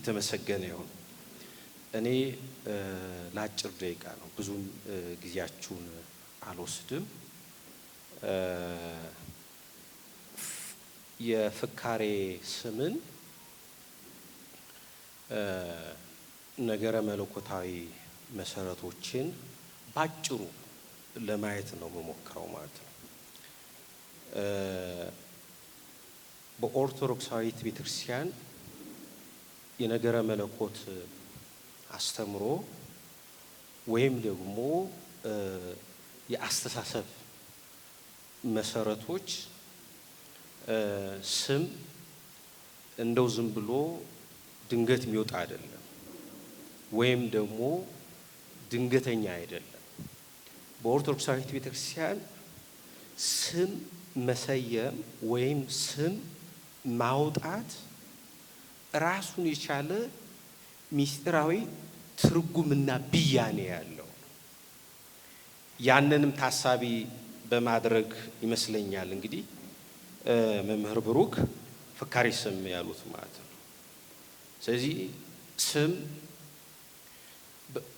የተመሰገነ ይሁን። እኔ ለአጭር ደቂቃ ነው ብዙም ጊዜያችሁን አልወስድም። የፍካሬ ስምን ነገረ መለኮታዊ መሰረቶችን ባጭሩ ለማየት ነው መሞከረው ማለት ነው። በኦርቶዶክሳዊት ቤተክርስቲያን የነገረ መለኮት አስተምሮ ወይም ደግሞ የአስተሳሰብ መሰረቶች ስም እንደው ዝም ብሎ ድንገት የሚወጣ አይደለም ወይም ደግሞ ድንገተኛ አይደለም። በኦርቶዶክሳዊት ቤተክርስቲያን ስም መሰየም ወይም ስም ማውጣት ራሱን የቻለ ሚስጥራዊ ትርጉምና ብያኔ ያለው ያንንም ታሳቢ በማድረግ ይመስለኛል እንግዲህ መምህር ብሩክ ፍካሬ ስም ያሉት ማለት ነው። ስለዚህ ስም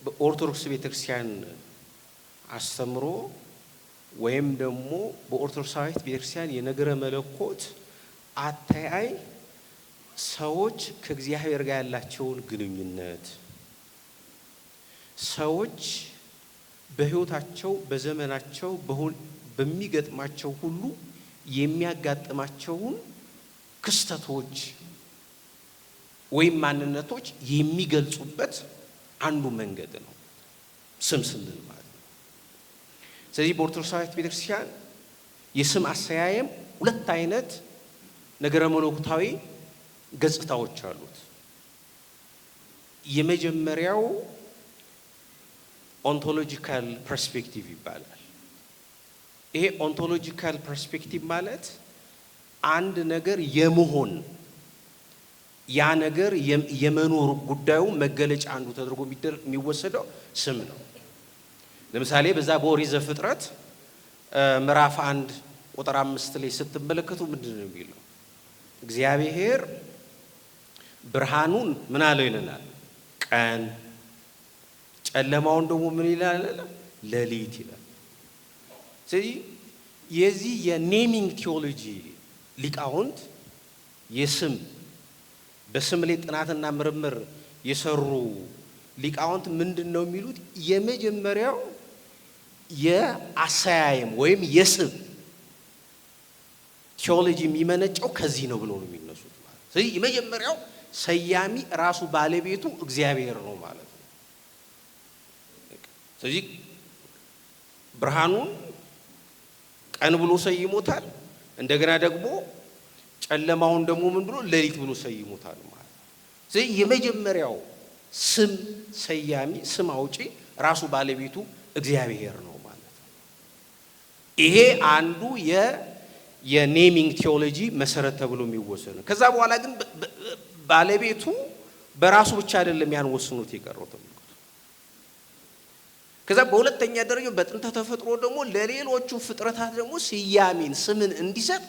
በኦርቶዶክስ ቤተክርስቲያን አስተምሮ ወይም ደግሞ በኦርቶዶክሳዊት ቤተክርስቲያን የነገረ መለኮት አተያይ ሰዎች ከእግዚአብሔር ጋር ያላቸውን ግንኙነት ሰዎች በህይወታቸው በዘመናቸው በሚገጥማቸው ሁሉ የሚያጋጥማቸውን ክስተቶች ወይም ማንነቶች የሚገልጹበት አንዱ መንገድ ነው ስም ስንል ማለት ነው። ስለዚህ በኦርቶዶክሳዊት ቤተክርስቲያን የስም አሰያየም ሁለት አይነት ነገረ መለኮታዊ ገጽታዎች አሉት። የመጀመሪያው ኦንቶሎጂካል ፐርስፔክቲቭ ይባላል። ይሄ ኦንቶሎጂካል ፐርስፔክቲቭ ማለት አንድ ነገር የመሆን ያ ነገር የመኖር ጉዳዩ መገለጫ አንዱ ተደርጎ የሚወሰደው ስም ነው። ለምሳሌ በዛ በኦሪት ዘፍጥረት ምዕራፍ 1 ቁጥር 5 ላይ ስትመለከቱ ምንድነው የሚለው? እግዚአብሔር ብርሃኑን ምን አለው ይለናል? ቀን፣ ጨለማውን ደግሞ ምን ይላል? ሌሊት ይላል። ስለዚህ የዚህ የኔሚንግ ቲዮሎጂ ሊቃውንት የስም በስም ላይ ጥናትና ምርምር የሰሩ ሊቃውንት ምንድነው የሚሉት? የመጀመሪያው የአሰያየም ወይም የስም ቲዮሎጂ የሚመነጨው ከዚህ ነው ብለው ነው የሚነሱት ማለት። ስለዚህ የመጀመሪያው ሰያሚ ራሱ ባለቤቱ እግዚአብሔር ነው ማለት ነው። ስለዚህ ብርሃኑን ቀን ብሎ ሰይሞታል። እንደገና ደግሞ ጨለማውን ደግሞ ምን ብሎ ሌሊት ብሎ ሰይሞታል ማለት ነው። ስለዚህ የመጀመሪያው ስም ሰያሚ ስም አውጪ ራሱ ባለቤቱ እግዚአብሔር ነው ማለት ነው። ይሄ አንዱ የኔሚንግ ቲዮሎጂ መሰረት ተብሎ የሚወሰድ ነው። ከዛ በኋላ ግን ባለቤቱ በራሱ ብቻ አይደለም ያን ወስኖት የቀረው ተመልከቱ። ከዛ በሁለተኛ ደረጃ በጥንተ ተፈጥሮ ደግሞ ለሌሎቹ ፍጥረታት ደግሞ ስያሜን ስምን እንዲሰጥ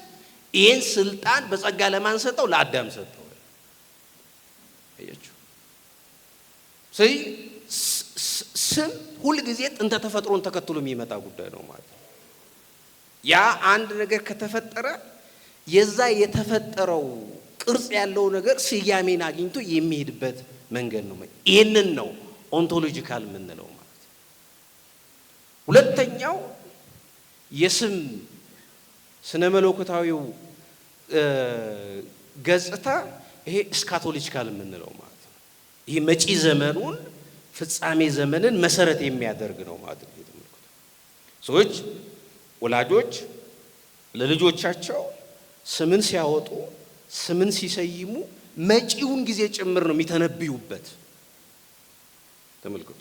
ይሄን ስልጣን በጸጋ ለማን ሰጠው? ለአዳም ሰጠው። አያችሁ። ስለዚህ ስም ሁሉ ጊዜ ጥንተ ተፈጥሮን ተከትሎ የሚመጣ ጉዳይ ነው ማለት ነው። ያ አንድ ነገር ከተፈጠረ የዛ የተፈጠረው ቅርጽ ያለው ነገር ስያሜን አግኝቶ የሚሄድበት መንገድ ነው። ይሄንን ነው ኦንቶሎጂካል የምንለው ማለት ነው። ሁለተኛው የስም ስነ መለኮታዊው ገጽታ ይሄ እስካቶሎጂካል የምንለው ማለት ነው። ይሄ መጪ ዘመኑን ፍጻሜ ዘመንን መሰረት የሚያደርግ ነው ማለት ነው። ሰዎች ወላጆች ለልጆቻቸው ስምን ሲያወጡ ስምን ሲሰይሙ መጪውን ጊዜ ጭምር ነው የሚተነብዩበት። ተመልከቱ።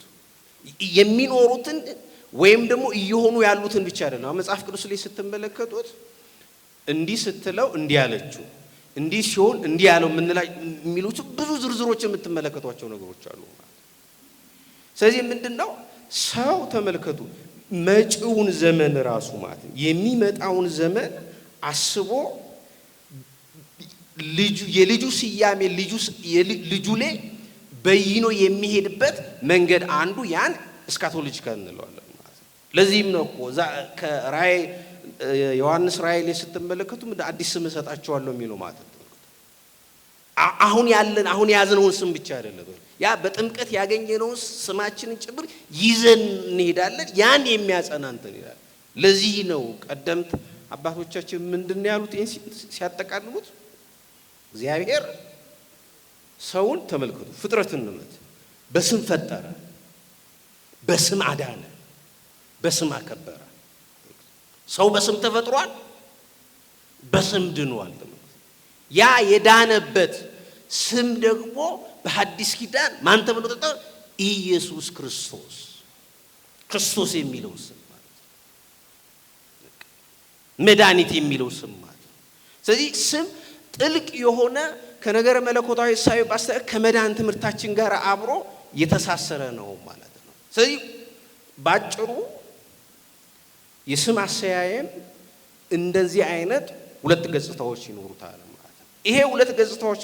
የሚኖሩትን ወይም ደግሞ እየሆኑ ያሉትን ብቻ አይደለም። መጽሐፍ ቅዱስ ላይ ስትመለከቱት እንዲህ ስትለው እንዲህ ያለችው እንዲህ ሲሆን እንዲህ ያለው የሚሉት ብዙ ዝርዝሮች የምትመለከቷቸው ነገሮች አሉ ማለት። ስለዚህ ምንድነው ሰው ተመልከቱ መጪውን ዘመን ራሱ ማለት የሚመጣውን ዘመን አስቦ የልጁ ስያሜ ልጁ ላይ በይኖ የሚሄድበት መንገድ አንዱ ያን እስካቶሎጂካል እንለዋለን ማለት ነው። ለዚህም ነው እኮ ከራእይ ዮሐንስ ራእይ ላይ ስትመለከቱ አዲስ ስም እሰጣቸዋለሁ የሚለው ማለት ነው። አሁን የያዝነውን ስም ብቻ አይደለም፣ ያ በጥምቀት ያገኘነውን ስማችንን ጭምር ይዘን እንሄዳለን። ያን የሚያጸና እንትን ይላል። ለዚህ ነው ቀደምት አባቶቻችን ምንድን ነው ያሉት ሲያጠቃልሉት፣ እግዚአብሔር ሰውን ተመልከቱ፣ ፍጥረትነት በስም ፈጠረ፣ በስም አዳነ፣ በስም አከበረ። ሰው በስም ተፈጥሯል፣ በስም ድኗል። ያ የዳነበት ስም ደግሞ በሐዲስ ኪዳን ማን ተብሎ ተጠራ? ኢየሱስ ክርስቶስ። ክርስቶስ የሚለው ስም ማለት መድኃኒት የሚለው ስም ማለት። ስለዚህ ስም ጥልቅ የሆነ ከነገረ መለኮታዊ ሳይ ባስተቀር ከመዳን ትምህርታችን ጋር አብሮ የተሳሰረ ነው ማለት ነው። ስለዚህ ባጭሩ የስም አሰያየም እንደዚህ አይነት ሁለት ገጽታዎች ይኖሩታል ማለት ነው። ይሄ ሁለት ገጽታዎች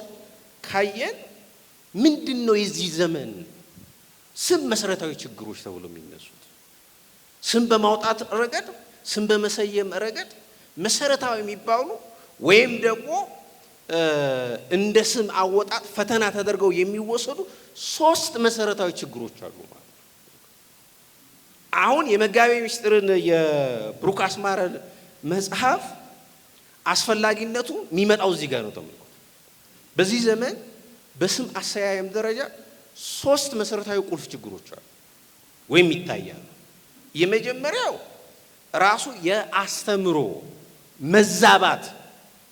ካየን ምንድነው የዚህ ዘመን ስም መሰረታዊ ችግሮች ተብሎ የሚነሱት? ስም በማውጣት ረገድ፣ ስም በመሰየም ረገድ መሰረታዊ የሚባሉ ወይም ደግሞ እንደ ስም አወጣጥ ፈተና ተደርገው የሚወሰዱ ሶስት መሰረታዊ ችግሮች አሉ ማለት ነው። አሁን የመጋቤ ምስጢርን የብሩክ አስማረን መጽሐፍ አስፈላጊነቱ የሚመጣው እዚህ ጋር ነው ተመልከቱ። በዚህ ዘመን በስም አሰያየም ደረጃ ሶስት መሰረታዊ ቁልፍ ችግሮች አሉ ወይም ይታያሉ። የመጀመሪያው ራሱ የአስተምሮ መዛባት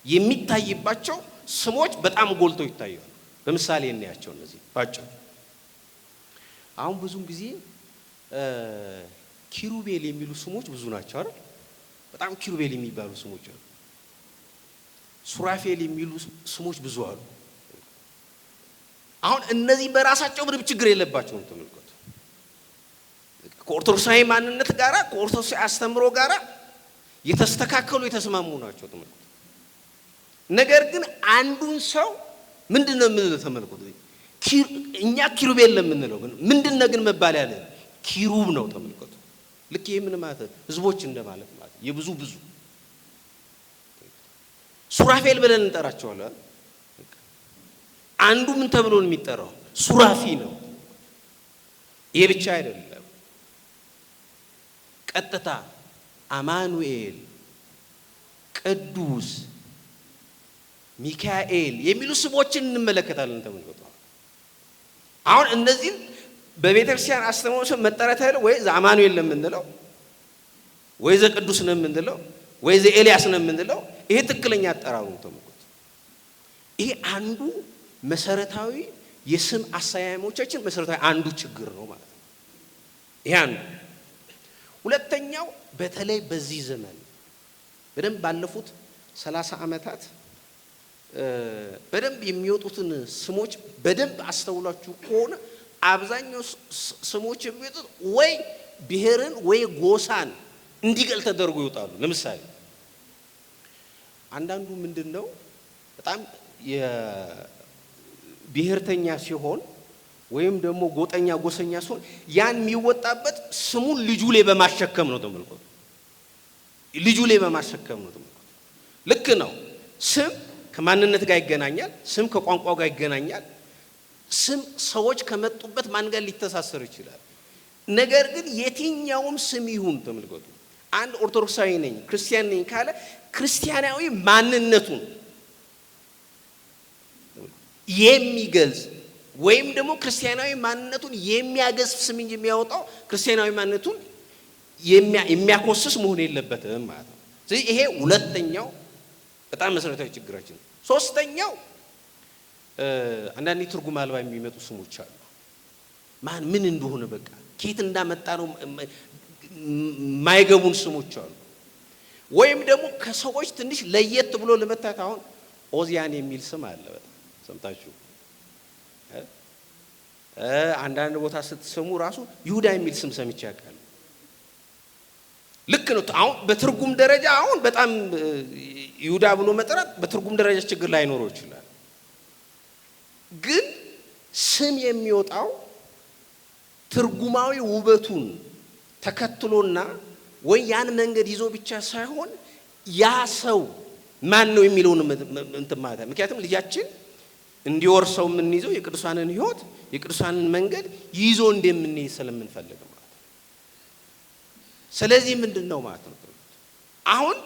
የሚታይባቸው ስሞች በጣም ጎልተው ይታያሉ። በምሳሌ እናያቸው እነዚህ ባጭሩ። አሁን ብዙም ጊዜ ኪሩቤል የሚሉ ስሞች ብዙ ናቸው አይደል? በጣም ኪሩቤል የሚባሉ ስሞች አሉ። ሱራፌል የሚሉ ስሞች ብዙ አሉ። አሁን እነዚህ በራሳቸው ምንም ችግር የለባቸውም ተመልከቱ። ከኦርቶዶክሳዊ ማንነት ጋራ ከኦርቶዶክሳዊ አስተምሮ ጋራ የተስተካከሉ የተስማሙ ናቸው ተመልከቱ። ነገር ግን አንዱን ሰው ምንድነው የምንለው ተመልከቱ። እኛ ኪሩቤል ለምንለው ግን ምንድነው ግን መባል ያለ ኪሩብ ነው ተመልከቱ። ልክ ይሄ ምን ማለት ህዝቦች እንደማለት ማለት የብዙ ብዙ ሱራፌል ብለን እንጠራቸዋለን። አንዱ ምን ተብሎ ነው የሚጠራው? ሱራፊ ነው። ይሄ ብቻ አይደለም። ቀጥታ አማኑኤል፣ ቅዱስ ሚካኤል የሚሉ ስሞችን እንመለከታለን ተመልከቱ። አሁን እነዚህን በቤተክርስቲያን አስተምሮ ስም መጠራት ያለው ወይ አማኑኤል ነው የምንለው፣ ወይ ቅዱስ ነው የምንለው፣ ወይ ኤልያስ ነው የምንለው። ይሄ ትክክለኛ አጠራሩ ነው ተመልከቱ። ይሄ አንዱ መሰረታዊ የስም አሰያየሞቻችን መሰረታዊ አንዱ ችግር ነው ማለት ነው። ይሄ አንዱ። ሁለተኛው በተለይ በዚህ ዘመን በደንብ ባለፉት 30 ዓመታት በደንብ የሚወጡትን ስሞች በደንብ አስተውላችሁ ከሆነ አብዛኛው ስሞች የሚወጡት ወይ ብሔርን ወይ ጎሳን እንዲገልጥ ተደርጎ ይወጣሉ። ለምሳሌ አንዳንዱ ምንድነው በጣም የብሔርተኛ ሲሆን ወይም ደግሞ ጎጠኛ ጎሰኛ ሲሆን ያን የሚወጣበት ስሙን ልጁ ላይ በማሸከም ነው ተመልከቱ። ልጁ ላይ በማሸከም ነው ተመልከቱ። ልክ ነው። ስም ከማንነት ጋር ይገናኛል። ስም ከቋንቋ ጋር ይገናኛል። ስም ሰዎች ከመጡበት ማን ጋር ሊተሳሰር ይችላል። ነገር ግን የትኛውም ስም ይሁን ተመልከቱ፣ አንድ ኦርቶዶክሳዊ ነኝ ክርስቲያን ነኝ ካለ ክርስቲያናዊ ማንነቱን የሚገልጽ ወይም ደግሞ ክርስቲያናዊ ማንነቱን የሚያገዝፍ ስም እንጂ የሚያወጣው ክርስቲያናዊ ማንነቱን የሚያኮስስ መሆን የለበትም ማለት ነው። ስለዚህ ይሄ ሁለተኛው በጣም መሰረታዊ ችግራችን። ሶስተኛው አንዳንድ ትርጉም አልባ የሚመጡ ስሞች አሉ። ማን ምን እንደሆነ በቃ ከየት እንዳመጣ ነው ማይገቡን ስሞች አሉ። ወይም ደግሞ ከሰዎች ትንሽ ለየት ብሎ ለመታት አሁን ኦዚያን የሚል ስም አለ። በጣም ሰምታችሁ አንዳንድ ቦታ ስትሰሙ ራሱ ይሁዳ የሚል ስም ሰምቼ ያውቃል። ልክ ነው። አሁን በትርጉም ደረጃ አሁን በጣም ይሁዳ ብሎ መጥራት በትርጉም ደረጃ ችግር ላይኖረው ይችላል። ግን ስም የሚወጣው ትርጉማዊ ውበቱን ተከትሎና ወይ ያን መንገድ ይዞ ብቻ ሳይሆን ያ ሰው ማን ነው የሚለውን እንትን ማለት ነው። ምክንያቱም ልጃችን እንዲወርሰው የምንይዘው የቅዱሳንን ሕይወት የቅዱሳንን መንገድ ይዞ እንደምንይዝ ስለምንፈልግ ማለት ነው። ስለዚህ ምንድነው ማለት ነው አሁን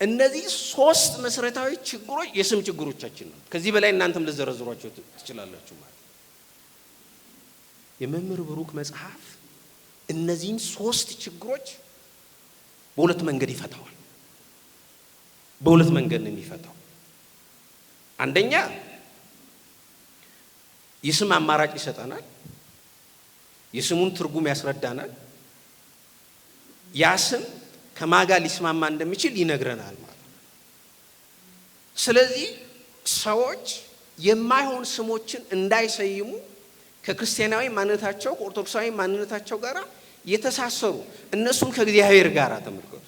እነዚህ ሶስት መሰረታዊ ችግሮች የስም ችግሮቻችን ነው። ከዚህ በላይ እናንተም ልዘረዝሯቸው ትችላላችሁ ማለት ነው። የመምህር ብሩክ መጽሐፍ እነዚህን ሶስት ችግሮች በሁለት መንገድ ይፈታዋል። በሁለት መንገድ ነው የሚፈታው። አንደኛ የስም አማራጭ ይሰጠናል። የስሙን ትርጉም ያስረዳናል። ያ ስም ከማጋ ሊስማማ እንደሚችል ይነግረናል ማለት ነው። ስለዚህ ሰዎች የማይሆን ስሞችን እንዳይሰይሙ ከክርስቲያናዊ ማንነታቸው ከኦርቶዶክሳዊ ማንነታቸው ጋር የተሳሰሩ እነሱን ከእግዚአብሔር ጋር ተመልከቱ፣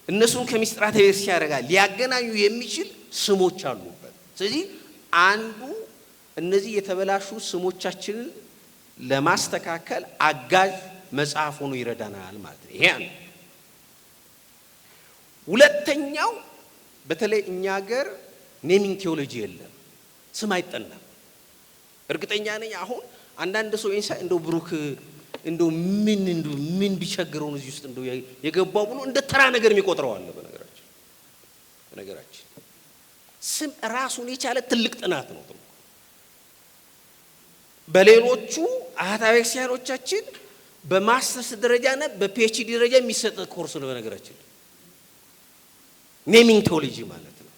እነሱን ከምስጢራተ ቤተክርስቲያን ጋር ሊያገናኙ የሚችል ስሞች አሉበት። ስለዚህ አንዱ እነዚህ የተበላሹ ስሞቻችንን ለማስተካከል አጋዥ መጽሐፍ ሆኖ ይረዳናል ማለት ነው። ይሄ አንዱ። ሁለተኛው በተለይ እኛ ሀገር ኔሚንግ ቴዎሎጂ የለም፣ ስም አይጠናም። እርግጠኛ ነኝ አሁን አንዳንድ ሰው እንደው ብሩክ እንደው ምን ቢቸግረው እዚህ ውስጥ እንደው የገባው ብሎ እንደ ተራ ነገር የሚቆጥረው አለ። በነገራችን ስም ራሱን የቻለ ትልቅ ጥናት ነው። በሌሎቹ አህታዊ ክርስቲያኖቻችን በማስተርስ ደረጃና በፒኤችዲ ደረጃ የሚሰጥ ኮርስ ነው። በነገራችን ኔሚንግ ቴዎሎጂ ማለት ነው።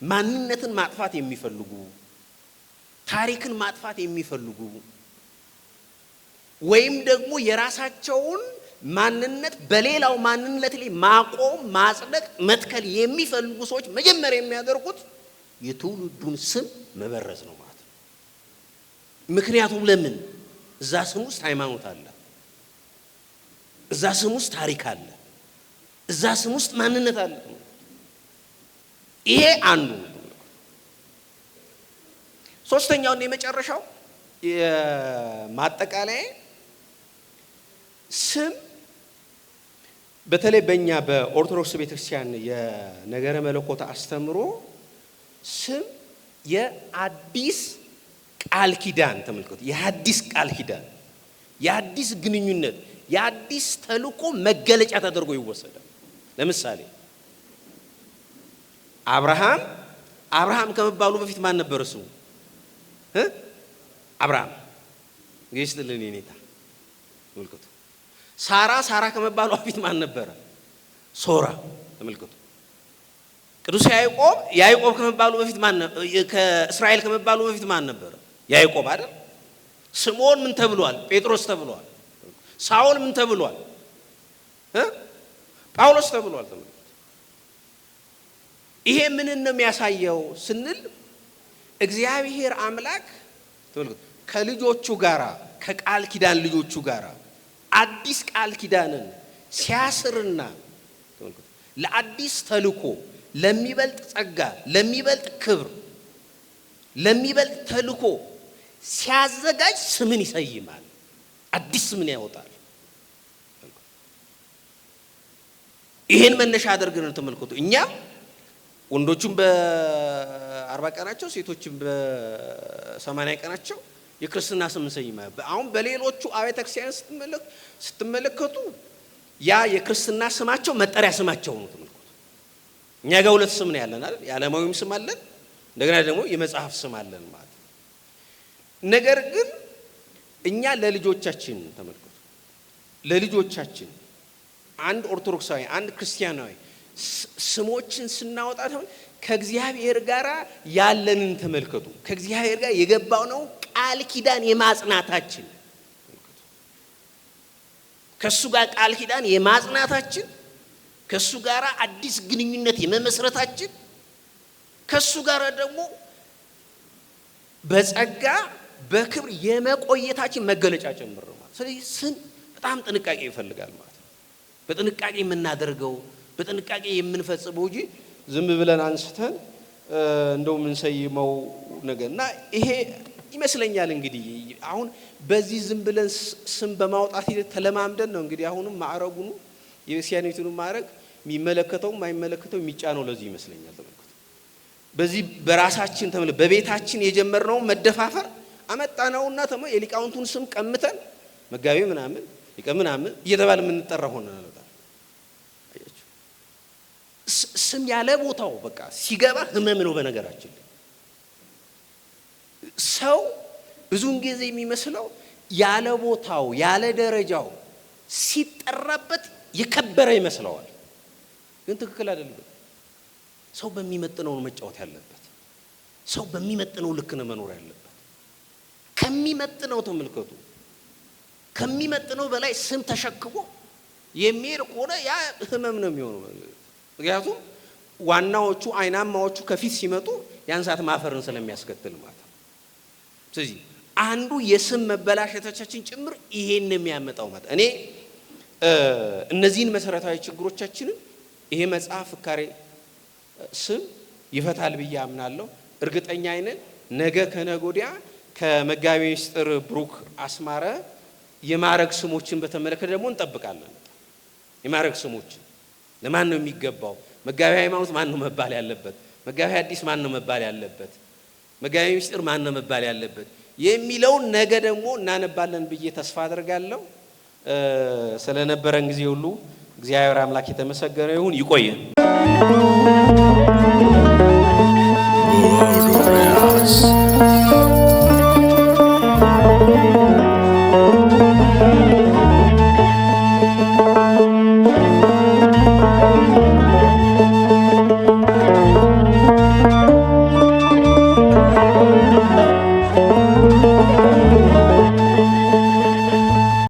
ማንነትን ማጥፋት የሚፈልጉ ታሪክን ማጥፋት የሚፈልጉ ወይም ደግሞ የራሳቸውን ማንነት በሌላው ማንነት ላይ ማቆም ማጽደቅ መትከል የሚፈልጉ ሰዎች መጀመሪያ የሚያደርጉት የትውልዱን ስም መበረዝ ነው ማለት ነው። ምክንያቱም ለምን እዛ ስም ውስጥ ሃይማኖት አለ፣ እዛ ስም ውስጥ ታሪክ አለ፣ እዛ ስም ውስጥ ማንነት አለ። ይሄ አንዱ። ሶስተኛውና የመጨረሻው የማጠቃለያ ስም በተለይ በእኛ በኦርቶዶክስ ቤተክርስቲያን የነገረ መለኮት አስተምሮ ስም የአዲስ ቃል ኪዳን ተመልከቱ፣ የአዲስ ቃል ኪዳን፣ የአዲስ ግንኙነት፣ የአዲስ ተልእኮ መገለጫ ተደርጎ ይወሰዳል። ለምሳሌ አብርሃም ከመባሉ በፊት ማን ነበር ስሙ? አብርሃም ይስጥልን የኔታ ተመልከቱ። ሳራ ከመባሉ በፊት ማን ነበረ? ሶራ ተመልከቱ። ቅዱስ ያዕቆብ ከመባሉ በፊት ማን ነበር? ከእስራኤል ከመባሉ በፊት ማን ነበረ? ያዕቆብ አይደል? ስምዖን ምን ተብሏል? ጴጥሮስ ተብሏል። ሳኦል ምን ተብሏል? ጳውሎስ ተብሏል። ተመልከቱ። ይሄ ምን ነው የሚያሳየው ስንል እግዚአብሔር አምላክ ተመልከቱ ከልጆቹ ጋራ ከቃል ኪዳን ልጆቹ ጋራ አዲስ ቃል ኪዳንን ሲያስርና ተመልከቱ ለአዲስ ተልእኮ ለሚበልጥ ጸጋ ለሚበልጥ ክብር ለሚበልጥ ተልእኮ ሲያዘጋጅ ስምን ይሰይማል፣ አዲስ ስምን ያወጣል። ይሄን መነሻ አድርገን ተመልከቱ እኛም ወንዶቹም በ40 ቀናቸው ሴቶችም በ80 ቀናቸው የክርስትና ስም እንሰይማለን። አሁን በሌሎቹ አብያተ ክርስቲያን ስትመለከቱ ያ የክርስትና ስማቸው መጠሪያ ስማቸው ነው። ተመልከቱ እኛ ጋር ሁለት ስም ነው ያለን አይደል? የዓለማዊም ስም አለን፣ እንደገና ደግሞ የመጽሐፍ ስም አለን ማለት ነው። ነገር ግን እኛ ለልጆቻችን ተመልከቱ ለልጆቻችን አንድ ኦርቶዶክሳዊ አንድ ክርስቲያናዊ ስሞችን ስናወጣ ከእግዚአብሔር ጋር ያለንን ተመልከቱ። ከእግዚአብሔር ጋር የገባው ነው ቃል ኪዳን የማጽናታችን ከሱ ጋር ቃል ኪዳን የማጽናታችን ከሱ ጋር አዲስ ግንኙነት የመመስረታችን ከሱ ጋር ደግሞ በጸጋ በክብር የመቆየታችን መገለጫ ጭምር ነው ማለት። ስለዚህ ስም በጣም ጥንቃቄ ይፈልጋል ማለት ነው። በጥንቃቄ የምናደርገው በጥንቃቄ የምንፈጽመው እንጂ ዝም ብለን አንስተን እንደው ምን ሰይመው ነገርና ይሄ ይመስለኛል እንግዲህ አሁን በዚህ ዝም ብለን ስም በማውጣት ሂደት ተለማምደን ነው እንግዲህ አሁንም ማዕረጉን የቤተክርስቲያኒቱን ማዕረግ የሚመለከተው የማይመለከተው የሚጫነው ለዚህ ይመስለኛል። ተመልከቱ በዚህ በራሳችን በቤታችን የጀመርነው መደፋፈር አመጣነውና የሊቃውንቱን ስም ቀምተን መጋቢ ምናምን ሊቀ ምናምን እየተባለ የምንጠራ ሆነናል። አያችሁ ስም ያለ ቦታው በቃ ሲገባ ህመም ነው። በነገራችን ሰው ብዙውን ጊዜ የሚመስለው ያለ ቦታው ያለ ደረጃው ሲጠራበት የከበረ ይመስለዋል። ግን ትክክል አይደለም። ሰው በሚመጥነው መጫወት ያለበት፣ ሰው በሚመጥነው ልክ ነው መኖር ያለበት። ከሚመጥነው ተመልከቱ፣ ከሚመጥነው በላይ ስም ተሸክሞ የሚሄድ ከሆነ ያ ህመም ነው የሚሆነው። ምክንያቱም ዋናዎቹ አይናማዎቹ ከፊት ሲመጡ ያን ሰዓት ማፈርን ስለሚያስከትል ማለት ነው። ስለዚህ አንዱ የስም መበላሸቶቻችን ጭምር ይሄን የሚያመጣው ማለት እኔ እነዚህን መሰረታዊ ችግሮቻችንን ይሄ መጽሐፍ ፍካሬ ስም ይፈታል ብዬ አምናለሁ። እርግጠኛ ነኝ ነገ ከነገ ወዲያ ከመጋቢ ምስጢር ብሩክ አስማረ የማዕረግ ስሞችን በተመለከተ ደግሞ እንጠብቃለን። የማዕረግ ስሞች ለማን ነው የሚገባው? መጋቢ ሃይማኖት ማን ነው መባል ያለበት? መጋቢ ሐዲስ ማን ነው መባል ያለበት? መጋቢ ምስጢር ማን ነው መባል ያለበት የሚለውን ነገ ደግሞ እናነባለን ብዬ ተስፋ አደርጋለሁ። ስለነበረን ጊዜ ሁሉ እግዚአብሔር አምላክ የተመሰገነ ይሁን። ይቆየን።